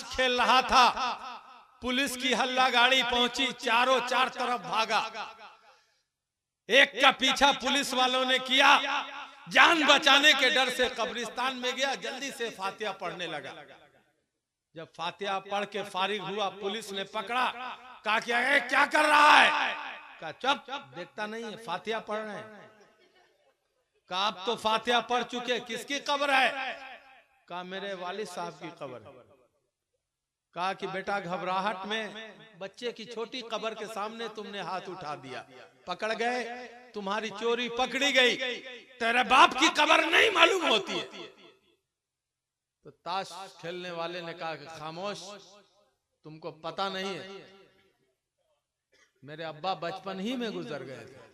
खेल रहा था, पुलिस की हल्ला गाड़ी पहुंची, चारों चार तरफ भागा। एक का पीछा पुलिस वालों ने किया, जान बचाने के डर से कब्रिस्तान में गया, जल्दी से फातिहा पढ़ने लगा। जब फातिहा पढ़ के फारिग हुआ, पुलिस ने पकड़ा, कहा क्या कर रहा है? कहा चुप, देखता नहीं है, फातिहा पढ़ रहे हैं। कहा आप तो फातिहा पढ़ चुके, किसकी कब्र है? कहा मेरे वालिद साहब की कब्र है। कहा कि बेटा घबराहट में बच्चे की छोटी कब्र के सामने तुमने हाथ उठा दिया, पकड़ गए, तुम्हारी चोरी पकड़ी गई, तेरे बाप की कब्र नहीं मालूम होती है। तो ताश खेलने वाले ने कहा कि खामोश, तुमको पता नहीं है, मेरे अब्बा बचपन ही में गुजर गए थे।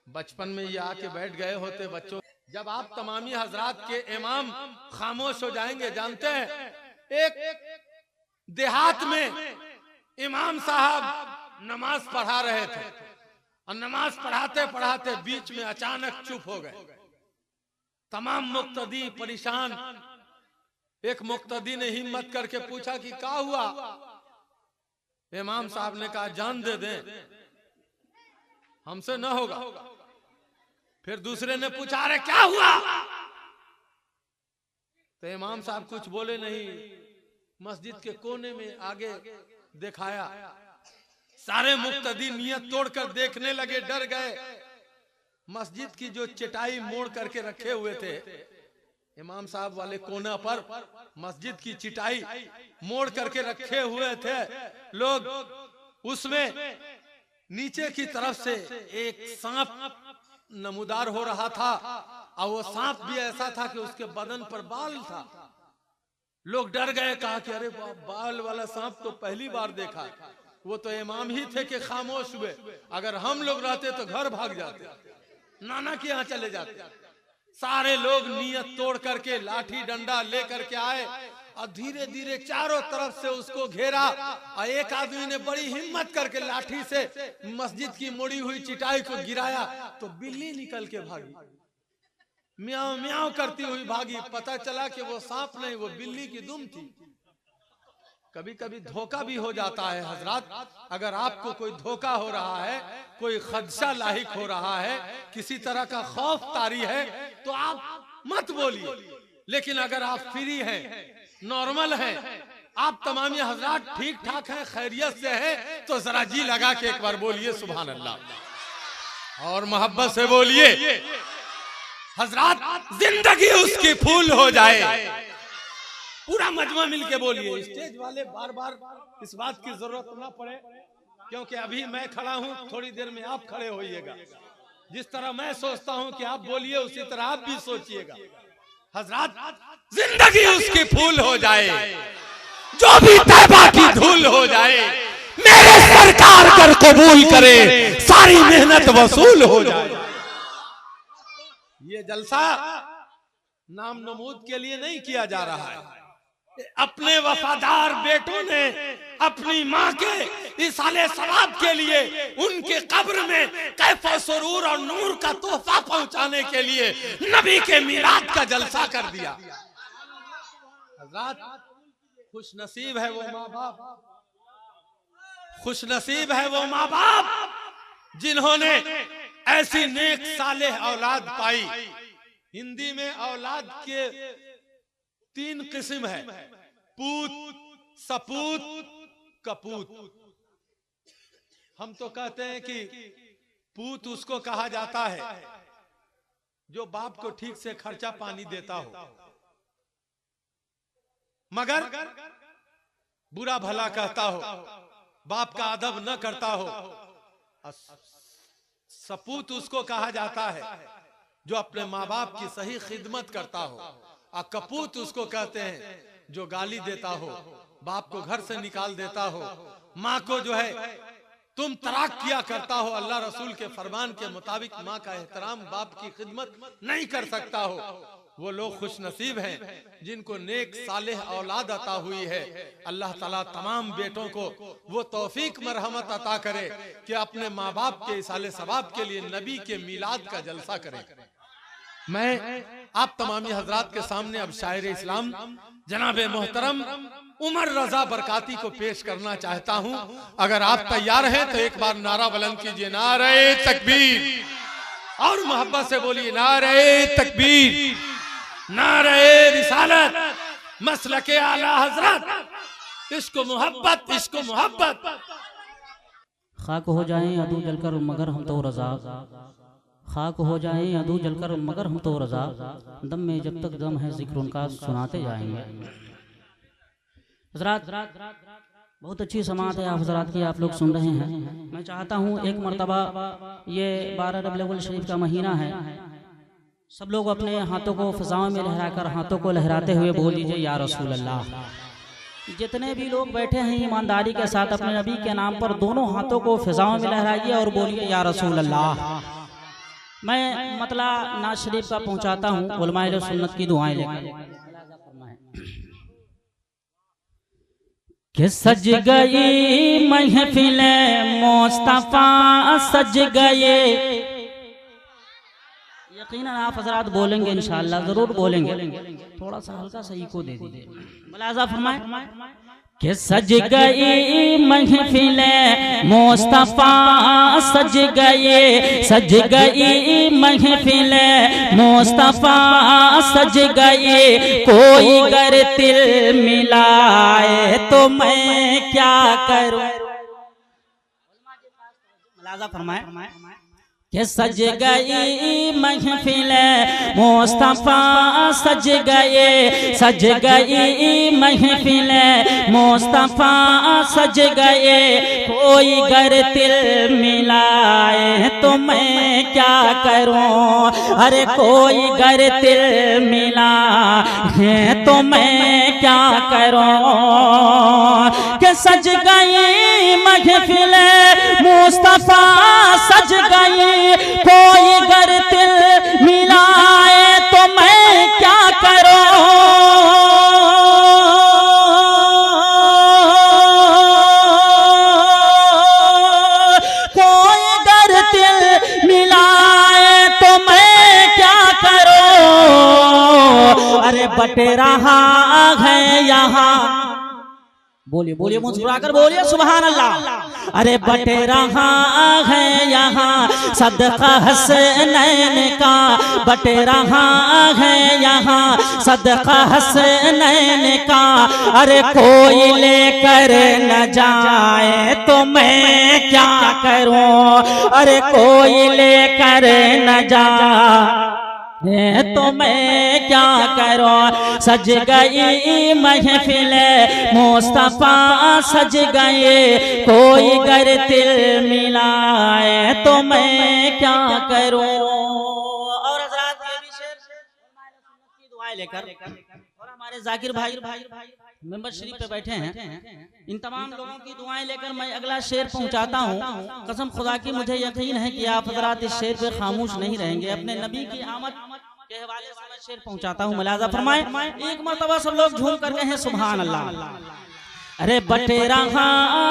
बचपन में ये आके बैठ गए होते बच्चों। जब आप तमामी हजरात के इमाम खामोश हो जाएंगे, जानते हैं एक देहात में इमाम साहब नमाज पढ़ा रहे थे और नमाज पढ़ाते पढ़ाते बीच में अचानक चुप हो गए। तमाम मुक्तदी परेशान। एक मुक्तदी ने हिम्मत करके पूछा कि क्या हुआ? इमाम साहब ने कहा जान दे दें, हमसे न होगा। फिर दूसरे ने पूछा अरे क्या हुआ? तो इमाम साहब कुछ बोले नहीं, मस्जिद के कोने में आगे दिखाया। सारे मुक्तदी नियत तोड़कर देखने लगे, डर गए। मस्जिद की जो चटाई मोड़ करके रखे हुए थे, इमाम साहब वाले कोना पर मस्जिद की चटाई मोड़ करके रखे हुए थे लोग। उसमें नीचे की तरफ से एक सांप नमूदार हो रहा था और वो सांप भी ऐसा था कि उसके बदन पर बाल था। लोग डर गए, कहा कि अरे बाल वाला सांप तो पहली बार देखा। वो तो इमाम ही थे कि खामोश हुए, अगर हम लोग रहते तो घर भाग जाते, नाना के यहाँ चले जाते। सारे लोग नियत तोड़ करके लाठी डंडा लेकर के आए और धीरे धीरे चारों तरफ से उसको घेरा और एक आदमी ने बड़ी हिम्मत करके लाठी से मस्जिद की मुड़ी हुई चिटाई को गिराया तो बिल्ली निकल के भागी, म्याऊ म्याऊ करती हुई भागी। पता चला कि वो सांप नहीं, वो बिल्ली की दुम थी। कभी कभी धोखा भी हो जाता है हजरात। अगर आपको कोई धोखा हो रहा है, कोई खदशा लाहिक हो रहा है, किसी तरह का खौफ तारी है, तो आप मत बोलिए। लेकिन अगर आप फ्री हैं, नॉर्मल हैं, आप तमामी हजरात ठीक ठाक हैं, खैरियत से हैं, तो जरा जी लगा के एक बार बोलिए सुभान अल्लाह और मोहब्बत से बोलिए। हजरात जिंदगी उसकी फूल हो जाए। पूरा मजमा मिलके बोलिए। स्टेज वाले बार बार इस बात की जरूरत ना पड़े, क्योंकि अभी मैं खड़ा हूं, थोड़ी देर में आप खड़े होइएगा। जिस तरह मैं सोचता हूं कि आप बोलिए, उसी तरह आप भी सोचिएगा। हजरात जिंदगी उसकी फूल हो जाए, जो भी तैबा की धूल हो जाए, मेरे सरकार कर कबूल करे, सारी मेहनत वसूल हो जाए। ये जलसा नाम नमूद के लिए नहीं किया जा रहा है। अपने वफादार बेटों ने अपनी माँ के इसाले सवाब के लिए उनके कब्र में कैफ सुरूर और नूर का तोहफा पहुंचाने के लिए नबी के मीलाद का जलसा कर दिया। हज़रात खुश नसीब है वो माँ बाप, खुश नसीब है वो माँ बाप जिन्होंने ऐसी नेक सालेह औलाद पाई। हिंदी में औलाद के 3 किस्म है, पूत, सपूत, कपूत। हम तो कहते हैं कि पूत उसको कहा जाता है जो बाप को ठीक से खर्चा पानी देता हो, मगर बुरा भला कहता हो, बाप का अदब न करता हो। सपूत उसको कहा जाता है जो अपने माँ बाप की सही खिदमत करता हो। और कपूत उसको कहते हैं जो गाली देता हो, बाप को घर से निकाल देता हो, माँ को जो है तुम तराक किया करता हो, अल्लाह रसूल के फरमान के मुताबिक माँ का एहतराम, बाप की खिदमत नहीं कर सकता हो। वो लोग खुश नसीब हैं जिनको नेक सालेह औलाद अता हुई है। अल्लाह ताला तमाम बेटों को वो तौफीक मरहमत अता करे कि अपने माँ बाप के इसाले सवाब के लिए नबी के मीलाद का जलसा करें। मैं आप तमामी हजरात के सामने अब शायर इस्लाम जनाब मोहतरम उमर रजा बरकाती को पेश करना चाहता हूं। अगर आप तैयार हैं तो एक बार नारा बुलंद कीजिए, नारे तकबीर, और मोहब्बत से बोलिए नारे तकबीर, नारे रिसालत, मसलके आला हजरत, इसको मोहब्बत, इसको मोहब्बत। खाक हो जाएं अदू जलकर मगर हम तो रजा, खाक हो जाएं अदू जलकर मगर हम तो रजा, दम में जब तक दम है जिक्र उनका सुनाते जाएंगे। हजरात बहुत अच्छी समात है आप हजरात की, आप लोग सुन रहे हैं। मैं चाहता हूँ एक मरतबा, ये 12 रबीउल अव्वल शरीफ का महीना है, सब लोग अपने हाथों को फिजाओं में लहराकर हाथों को लहराते हुए बोल दीजिए या रसूल अल्लाह। जितने भी लोग बैठे हैं ईमानदारी के साथ अपने नबी के नाम पर दोनों हाथों को फिजाओं में लहराइए और बोलिए या रसूल अल्लाह। मैं मतला नाज शरीफ का पहुंचाता हूँ, उलमाए सुन्नत की दुआएं लेकर कि सज गई महफिल मुस्तफा सज गए। यकीनन आप हजरात बोलेंगे, इंशाअल्लाह जरूर बोलेंगे, थोड़ा सा हल्का सा इको दे दीजिए। मुलाजा फरमाए कि सज गई महफिल मुस्तफा सज गए, सज गई महफिल मुस्तफा सज गए, कोई गर तिल मिलाए तो मैं क्या करूं। मुलाजा फरमाए कि सज गई महफिल मुस्तफा सज गए, सज गई महफिल मुस्तफा सज गए, कोई गर तिल मिलाए तो मैं क्या करूं। अरे कोई गर तिल मिलाए तो मैं क्या करूं। कि सज गई महफिल मुस्तफा सज गई, कोई गर तिल मिलाए तो मैं क्या करूं। कोई गर तिल मिलाए तो मैं क्या करूं। अरे बट रहा है यहाँ, बोलिए बोलिए मुस्कुराकर बोलिए सुभान अल्लाह। अरे बट रहा है यहाँ सदका हसनैन का, बट रहा है यहाँ सदका हसनैन का। अरे कोई लेकर न जाए तो मैं क्या करूं। अरे कोई लेकर न जाए तो मैं क्या करूं। सज गई महफिल मुस्तफा सज गए, कोई गर तिल मिलाए तो मैं क्या करूं। और हज़रात ये भी शेर की दुआएं लेकर और हमारे जाकिर भाई मेंबर शरीफ पे बैठे हैं, इन तमाम लोगों की दुआएं लेकर मैं अगला शेर पहुंचाता हूं। कसम खुदा की मुझे यकीन है कि आप हजरात इस शेर पे खामोश नहीं रहेंगे। अपने नबी की आमद के हवाले से मैं शेर पहुंचाता हूं। मुलाजा फरमाए, एक मरतबा सब लोग झूम कर कहें सुभान अल्लाह। अरे बट रहा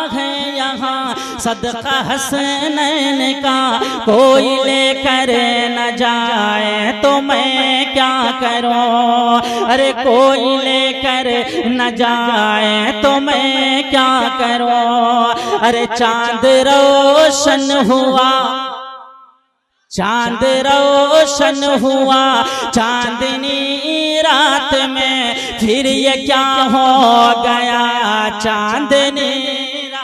है यहाँ सदका हसनैन का, कोई लेकर न जाए तो मैं क्या करूं। अरे कोई लेकर न जाए तो मैं क्या करूं। अरे चांद रोशन हुआ, चांद रोशन हुआ चांदनी रात में, फिर ये क्या हो गया चांदनी रात।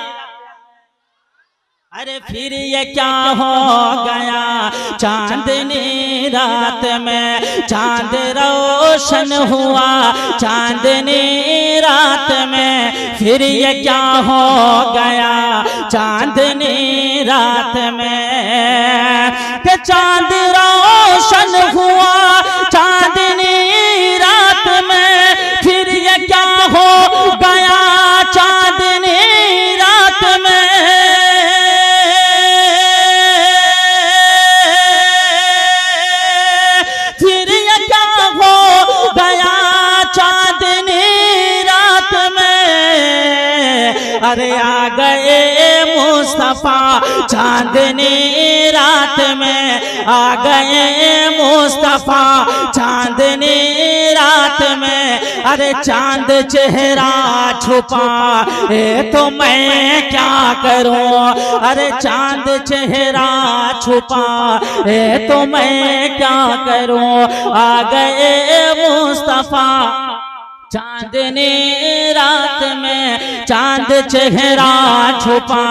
अरे फिर ये क्या हो गया चांदनी रात में। चांद रोशन हुआ चांदनी रात में, फिर ये क्या हो गया चांदनी रात में। कि चांद रोशन हुआ चांदनी रात में, फिर ये क्या हो गया चांदनी रात में। फिर ये क्या हो गया चांदनी रात में। अरे आ गए मुस्तफा चांदनी रात में आ गए मुस्तफा चांदनी रात में। अरे चांद चेहरा छुपा तो मैं क्या करूं, अरे चांद चेहरा छुपा तो मैं क्या करूं। आ गए मुस्तफा चांदनी रात में चांद चेहरा छुपा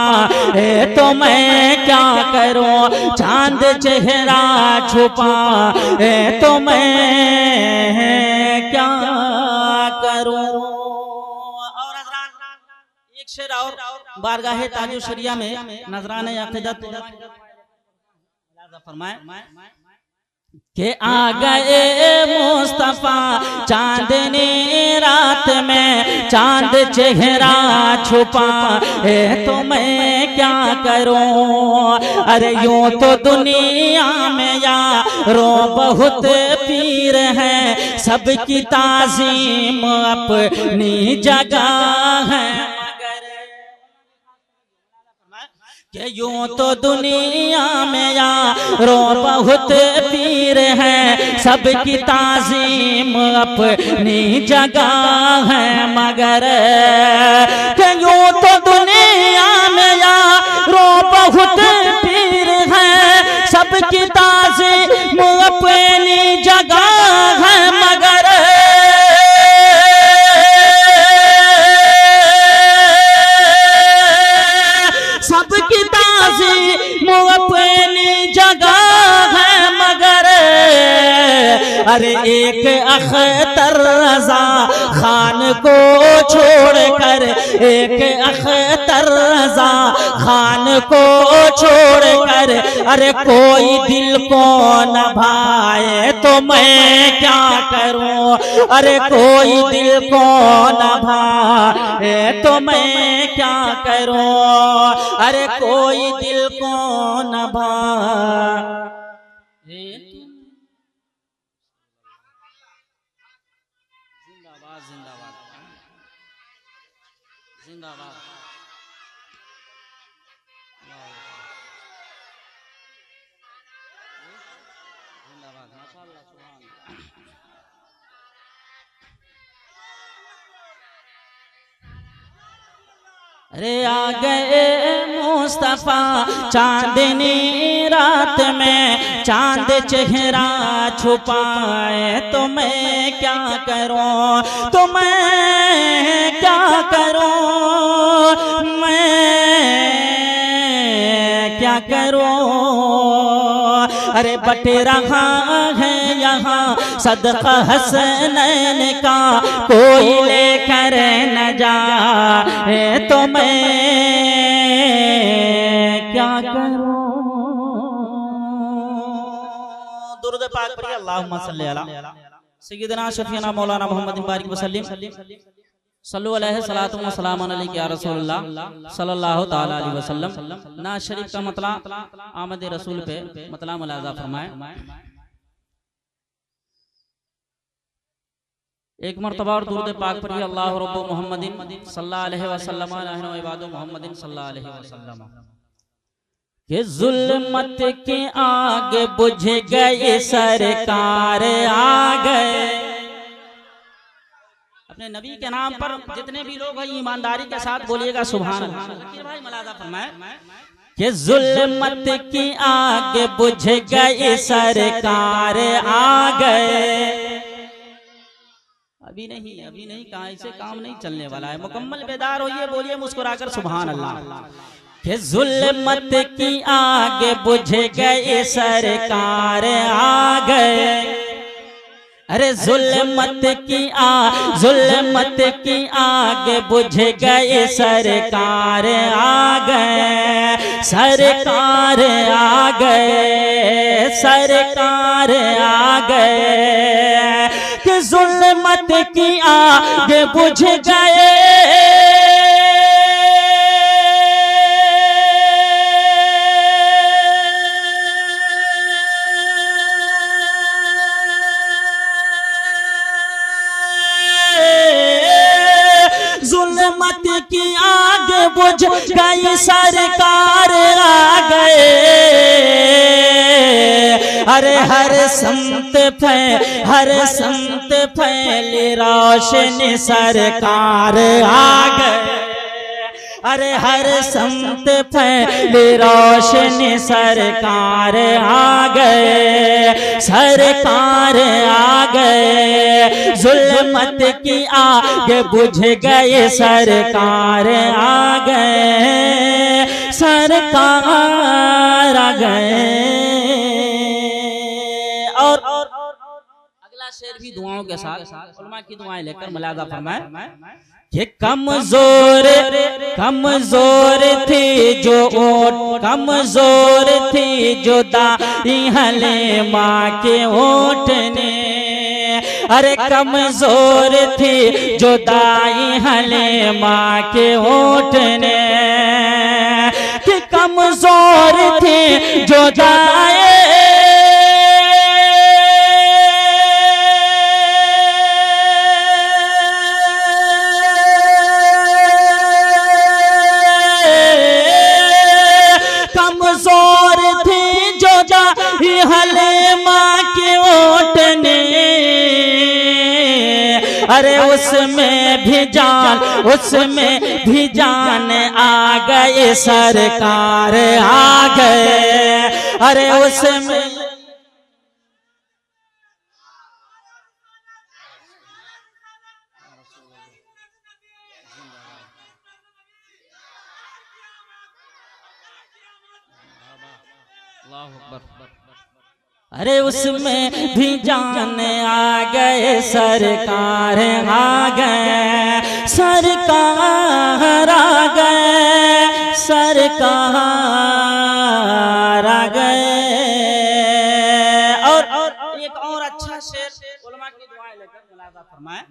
तो मैं क्या करूं। चांद चेहरा छुपा तो मैं क्या करूं। और हज़रात एक शेर और बारगाहे ताजो शरिया में नजराने अक़ीदत फरमाए कि आ गए मुस्तफा चांदनी रात में चांद चेहरा छुपा तो मैं क्या करूं। अरे यूं तो दुनिया में यारो बहुत पीर हैं, सबकी ताज़ीम अपनी जगह है। कि यूं तो दुनिया में यारो बहुत पीर हैं, सबकी ताज़ीम अपनी जगह है। मगर कि यूं तो दुनिया में यारो बहुत पीर हैं, सबकी ताज़ीम अपनी जगह है। मगर सबकी ताज़ीम अपनी जगह है। मगर अरे एक अख्तर रज़ा खान को छोड़कर, एक अख्तर रज़ा खान को छोड़कर अरे कोई दिल को न भाए तो मैं क्या करूं। अरे कोई दिल को न भाए तो मैं क्या करूं। अरे कोई दिल को न भाए। जिंदाबाद जिंदाबाद जिंदाबाद। अरे आ गए मुस्तफा चांदनी रात में चांद चेहरा छुपाए तो मैं क्या करूं। तो मैं क्या करूं, मैं क्या करूं। अरे बट रहा है यहाँ सदका हसनैन का, कोई लेकर न जाए तो मैं क्या करूं। दुरूद पाक पढ़िए अल्लाहुम्मा सल्ली अला सय्यिदना शफीना मौलाना मोहम्मद बारिक वसल्लम सल्लु अलैहि सलातु व सलामुन अलैहि या रसूलुल्लाह सल्लल्लाहु तआला अलैहि वसल्लम। ना शरीफ का मतला आमद रसूल पे मतला मुलाजा फरमाए। एक मरतबा और दुरूद पाक पढ़िए अल्लाहु रब्बु मुहम्मदिन सल्लल्लाहु अलैहि वसल्लम नहनु इबादु मुहम्मदिन सल्लल्लाहु अलैहि वसल्लम। कि जुल्मत के आगे बुझ गए सरकार आ गए। अपने नबी के नाम पर जितने भी लोग हैं ईमानदारी के साथ बोलिएगा सुभान अल्लाह। भाई मलाजा फरमाए कि जुल्मत की आग बुझ गई सरकार आ गए। अभी नहीं कहा, ऐसे काम नहीं चलने वाला है। मुकम्मल बेदार होइए, बोलिए मुस्कुराकर सुभान अल्लाह। कि जुल्मत की आग बुझ गई सरकार आ गए। अरे जुल्मत की आग बुझ गए सरकार आ गए। सरकार आ गए, सरकार आ गए। कि जुल्मत की आग बुझ गए। जुल्मत की आग बुझ गई सरकार आ गए। अरे हर संत फैली रोशनी सरकार आ गए। अरे हर संत फैली रोशनी सरकार आ गए, सरकार आ गए। जुल्मत की आग बुझ गए सरकार आ गए, सरकार आ गए। और अगला शेर भी दुआओं के साथ उलमा की दुआएं लेकर मुलाजा फरमाए कि कमजोर थी जो ओट, कमजोर थी जो दाई हले माँ के ओट ने। अरे कमजोर थी जो दाई हले माँ के ओट ने, कि कमजोर थी जो दाई हले माँ के ओट ने। अरे उसमें भी जान आ गए सरकार आ गए। अरे उसमें अरे उसमें भी जान आ गए सरकार आ गए, सरकार आ गए, सरकार आ गए। और एक और अच्छा शेर उलमा की दुआएं लेकर मुलाजा फरमाए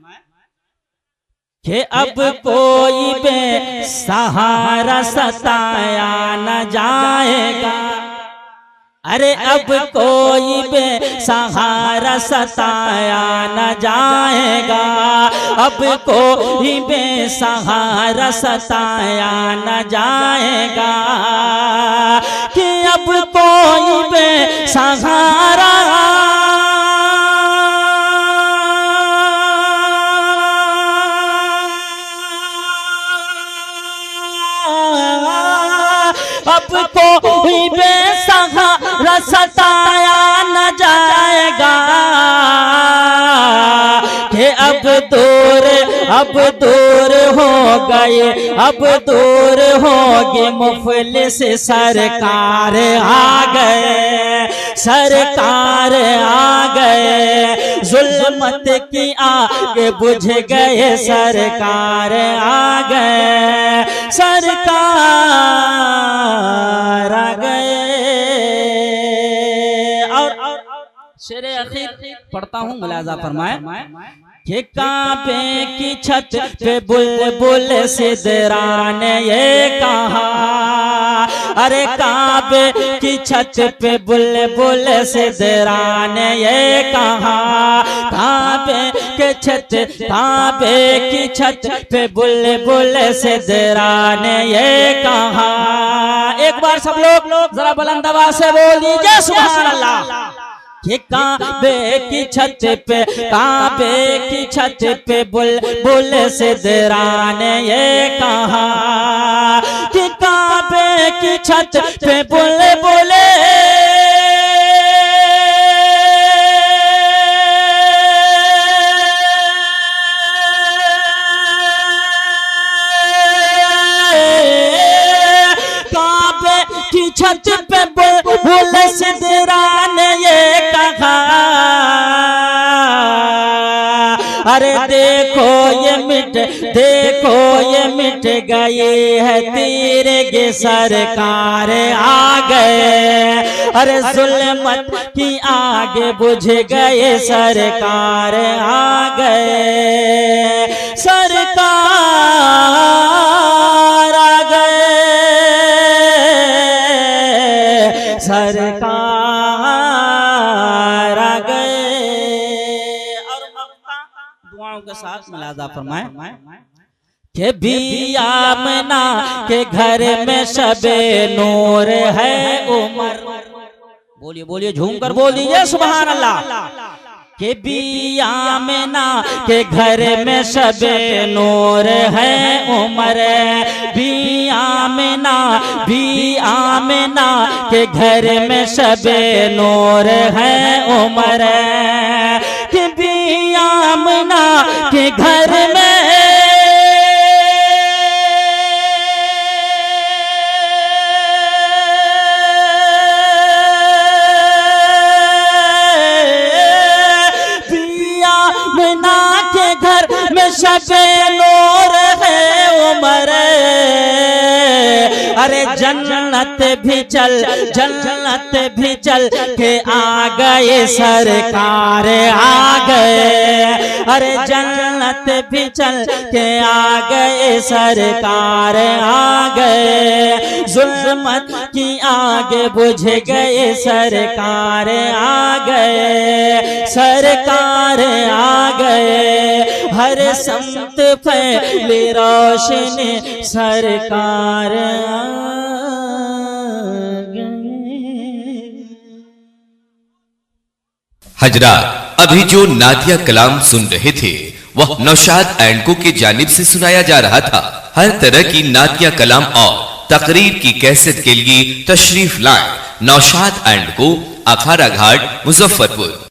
कि अब कोई बेसहारा सताया न जाएगा। अरे अब कोई बेसहारा सताया न जाएगा, अब कोई बेसहारा सताया न जाएगा, कि अब कोई बेसहारा अब कोई बेसहारा सताया न जाएगा, कि अब दूर हो गए, अब दूर होगी मुफलिस सरकार आ गए, सरकार आ गए। जुल्मत की आग बुझ गए सरकार आ गए, सरकार आ गए। और शेरे अखीर पढ़ता हूँ, मुलाजा फरमाए कि काबे की छत पे बुलबुल सिदरा ने ये कहा। अरे काबे की छत पे बुलबुल सिदरा ने ये कहा, काबे की छत पे बुलबुल सिदरा ने ये कहा। एक बार सब लोग जरा बुलंद आवाज से बोल दीजिए सुभान अल्लाह। कि काबे की छत पे बुलबुल सिदरा ने ये कहा, कि काबे की छत पे बुलबुल की छत पे बुलबुल सिदरा ने ये कहा। अरे देखो ये मिट गई है तीर सरकार आ गए। अरे जुल्मत की आग बुझ गए सरकार आ गए, सरकार आ गए, सरकार आ गए। और दुआओं के साथ मुलाजा फरमाए के भी आमना के घर में शबे नूर है उमर। बोलिए बोलिए झूम कर बोल दीजिए सुभान अल्लाह। के भी आमना के घर में शबे नूर है उमर। भी आमना के घर में शबे नूर है उमर। के भी आमना के घर में शबे नूर है उमर। अरे जन्नत भी चल के आ गए सरकार आ गए। अरे जन्नत भी चल के आ गए सरकार आ गए। जुल्मत की आगे बुझ गए सरकार आ गए। सरकार आ गए। हर समत फैली रोशनी सरकार आ हजरात, अभी जो नातिया कलाम सुन रहे थे वह नौशाद एंड को की जानिब से सुनाया जा रहा था। हर तरह की नातिया कलाम और तकरीर की कैसेट के लिए तशरीफ लाएं नौशाद एंड को, अखाड़ा घाट, मुजफ्फरपुर।